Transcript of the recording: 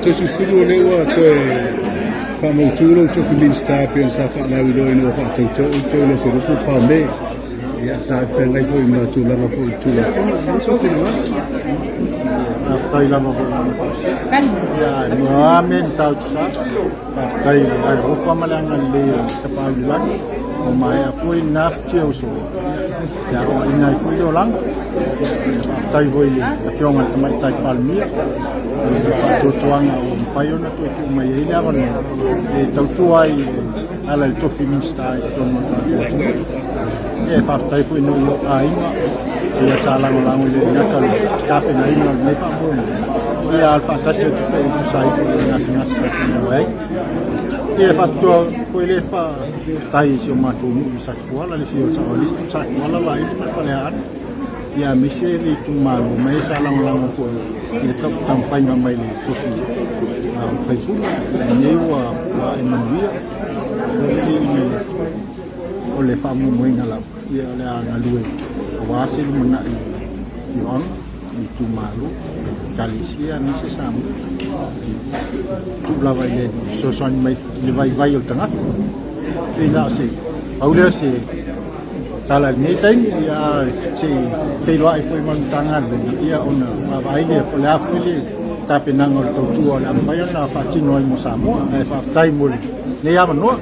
Tosi sulu le wa ko fa mo chulo to filista pensa fa la wi no fa to le se ko fa me ya sa fa ngai fo ima chula ma fo chula so ke wa Kai lama ko. Ya, no amen tau sa. Kai ai ho fa malangan le kapagilan. Maya foi na tio so. Ya o ina foi do lang. Tai voi a fionga mai tai palmia. To tuanga o paio na to mai ina van. E tau tuai ala il to finista to mo. E fa tai foi no ai. Ia salang lang le nakal kape na ina me pa bon ia alfa tasse tu sai nas wai ia fa to ko le fa tai so ma tu sa kuala le fio sa oli sa kuala la ina fa le an ia miseli tu ma me salang lang ko ia top tam pai ma mai le tu Facebook ni wa emanuia o le fa mo ngala ia le ana luwe wasil mena yon itu malu kalisia ni sesam tu lava ile so son mai le vai o tanga ina se aule se tala ni tai ya se pelo ai foi man tangan dia ona vai le le afili tapi nangol tu ala mai na fa chino mo samo fa tai mul ne ya no